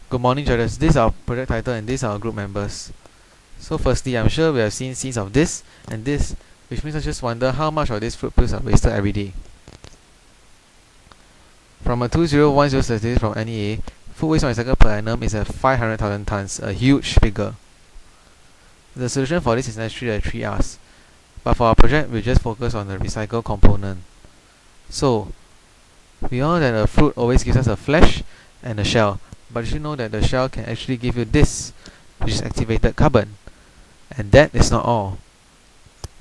Good morning, judges. This is our project title and these are our group members. So firstly, I'm sure we have seen scenes of this and this, which makes us just wonder how much of these fruit peels are wasted every day. From a 2010 statistic from NEA, food waste on a cycle per annum is at 500,000 tons, a huge figure. The solution for this is actually the 3 R's, but for our project, we'll just focus on the recycle component. So, we all know that a fruit always gives us a flesh and a shell, but did you know that the shell can actually give you this, which is activated carbon? And that is not all.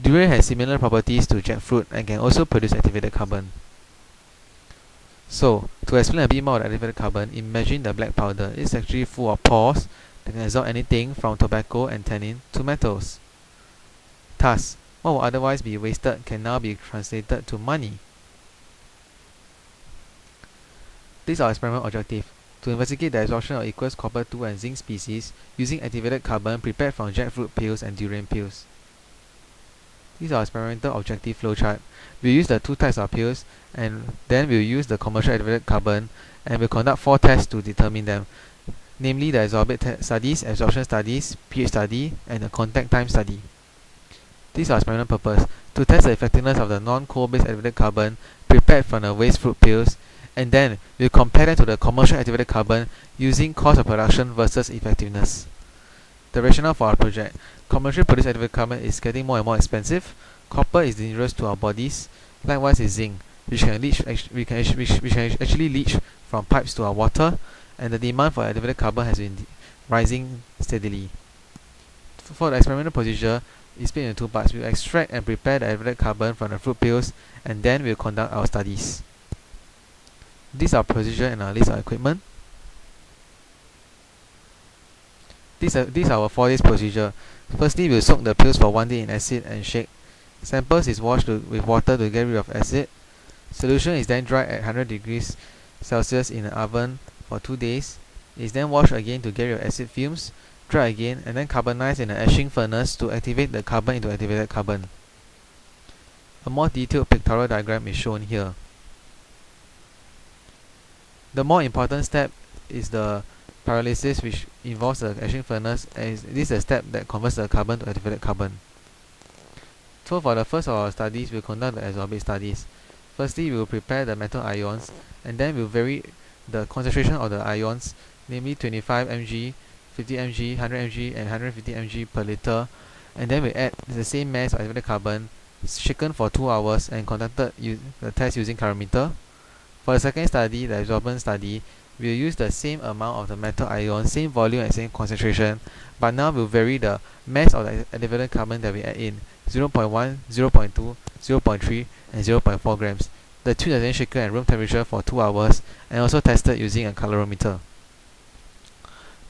Durian has similar properties to jackfruit and can also produce activated carbon. So, to explain a bit more about activated carbon, imagine the black powder is actually full of pores that can absorb anything from tobacco and tannin to metals. Thus, what would otherwise be wasted can now be translated to money. This is our experiment objective: to investigate the absorption of aqueous copper 2 and zinc species using activated carbon prepared from jackfruit peels and durian peels. This is our experimental objective flowchart. We'll use the 2 types of peels and then we'll use the commercial activated carbon and we'll conduct 4 tests to determine them, namely the adsorption studies, absorption studies, pH study, and the contact time study. This is our experimental purpose: to test the effectiveness of the non-coal-based activated carbon prepared from the waste fruit peels, and then we'll compare them to the commercial activated carbon using cost of production versus effectiveness. The rationale for our project: commercially produced activated carbon is getting more and more expensive. Copper is dangerous to our bodies. Likewise is zinc, which can actually leach from pipes to our water, and the demand for activated carbon has been rising steadily. For the experimental procedure, it's split into 2 parts. We'll extract and prepare the activated carbon from the fruit peels, and then we'll conduct our studies. This is our procedure and our list of equipment. This is our 4 days procedure. Firstly, we'll soak the peels for 1 day in acid and shake. Samples is washed with water to get rid of acid. Solution is then dried at 100 degrees Celsius in an oven for 2 days. It is then washed again to get rid of acid fumes, dried again, and then carbonized in an etching furnace to activate the carbon into activated carbon. A more detailed pictorial diagram is shown here. The more important step is the pyrolysis, which involves the etching furnace, and this is a step that converts the carbon to activated carbon. So for the first of our studies, we'll conduct the adsorbate studies. Firstly, we will prepare the metal ions, and then we'll vary the concentration of the ions, namely 25 mg, 50 mg, 100 mg, and 150 mg per liter, and then we add the same mass of activated carbon, shaken for 2 hours, and conducted the test using calorimeter. For the second study, the adsorption study, we'll use the same amount of the metal ion, same volume and same concentration, but now we'll vary the mass of the activated carbon that we add in: 0.1, 0.2, 0.3, and 0.4 grams. The tube is then shaken at room temperature for 2 hours and also tested using a calorimeter.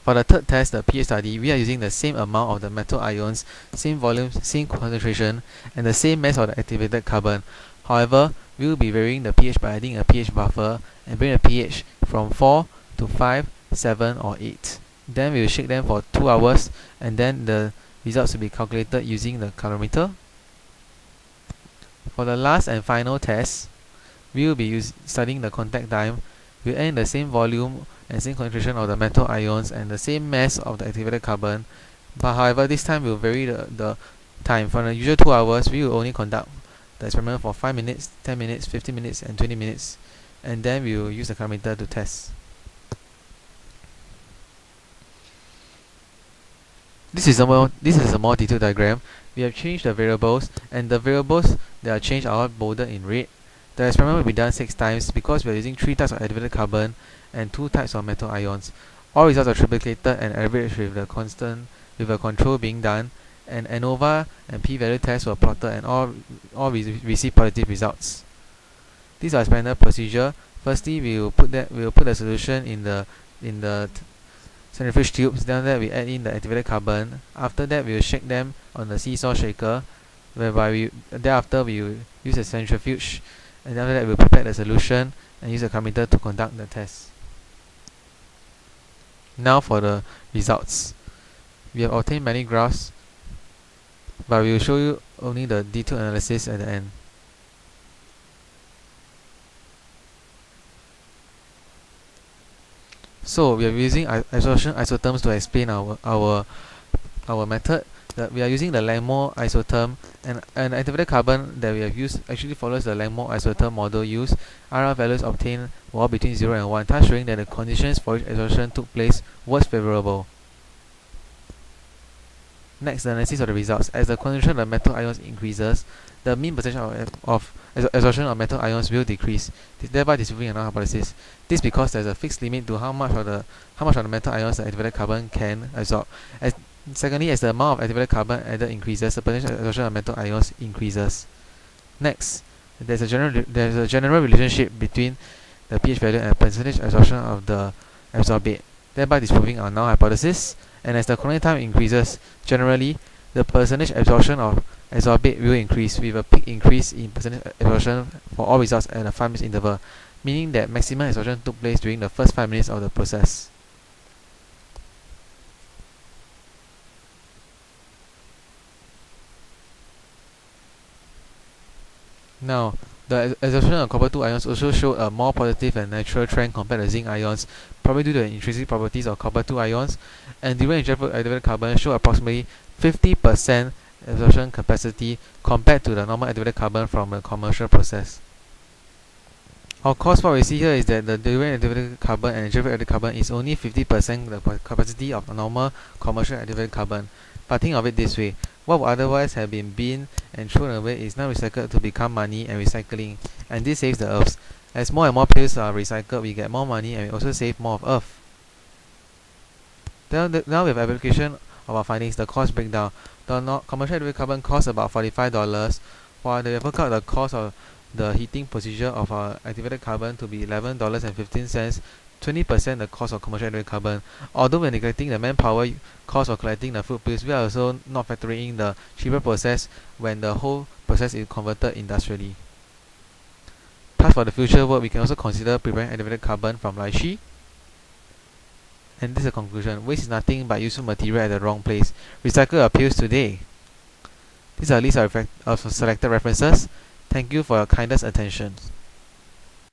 For the third test, the pH study, we are using the same amount of the metal ions, same volume, same concentration, and the same mass of the activated carbon. However, we will be varying the pH by adding a pH buffer and bring the pH from 4 to 5, 7, or 8. Then we will shake them for 2 hours, and then the results will be calculated using the calorimeter. For the last and final test, we will be studying the contact time. We add in the same volume and same concentration of the metal ions and the same mass of the activated carbon, but however this time we will vary the time. For the usual 2 hours, we will only conduct the experiment for 5 minutes, 10 minutes, 15 minutes, and 20 minutes, and then we will use the calorimeter to test. This is a more detailed diagram. We have changed the variables, and the variables that are changed are all bolded in red. The experiment will be done 6 times because we are using 3 types of activated carbon and 2 types of metal ions. All results are triplicated and averaged with a control being done, and ANOVA and p-value tests were plotted, and all received positive results. This is our experimental procedure. Firstly, we will put the solution in the centrifuge tubes. Then after that, we add in the activated carbon. After that, we will shake them on the seesaw shaker, whereby thereafter we will use a centrifuge, and after that we will prepare the solution and use a calorimeter to conduct the test. Now for the results. We have obtained many graphs, but we will show you only the detailed analysis at the end. So we are using adsorption isotherms to explain our method. We are using the Langmuir isotherm, and an activated carbon that we have used actually follows the Langmuir isotherm model used. RR values obtained were between 0 and 1, thus showing that the conditions for which adsorption took place was favorable. Next, the analysis of the results. As the concentration of the metal ions increases, the mean percentage of adsorption of metal ions will decrease, thereby disproving another hypothesis. This because there is a fixed limit to how much of the metal ions the activated carbon can absorb. Secondly, as the amount of activated carbon added increases, the percentage of adsorption of metal ions increases. Next, there is a general relationship between the pH value and percentage absorption of the adsorbate, thereby disproving our null hypothesis. And as the colony time increases, generally, the percentage absorption of adsorbate will increase, with a peak increase in percentage absorption for all results at a 5 minutes interval, meaning that maximum absorption took place during the first 5 minutes of the process. Now, the adsorption of copper 2 ions also showed a more positive and natural trend compared to zinc ions, probably due to the intrinsic properties of copper 2 ions, and dual injected activated carbon showed approximately 50% absorption capacity compared to the normal activated carbon from a commercial process. Of course, what we see here is that the dual activated carbon and injected activated carbon is only 50% the capacity of a normal commercial activated carbon. But think of it this way: what would otherwise have been binned and thrown away is now recycled to become money and recycling, and this saves the earth. As more and more pills are recycled, we get more money and we also save more of earth. Now with application of our findings, the cost breakdown. The commercial activated carbon costs about $45, while we have worked out the cost of the heating procedure of our activated carbon to be $11.15, 20% the cost of commercial activated carbon. Although when neglecting the manpower cost of collecting the fruit pills, we are also not factoring in the cheaper process when the whole process is converted industrially. Thus, for the future work, we can also consider preparing activated carbon from lychee. And this is the conclusion: waste is nothing but useful material at the wrong place. Recycle your pills today. These are a list of selected references. Thank you for your kindest attention.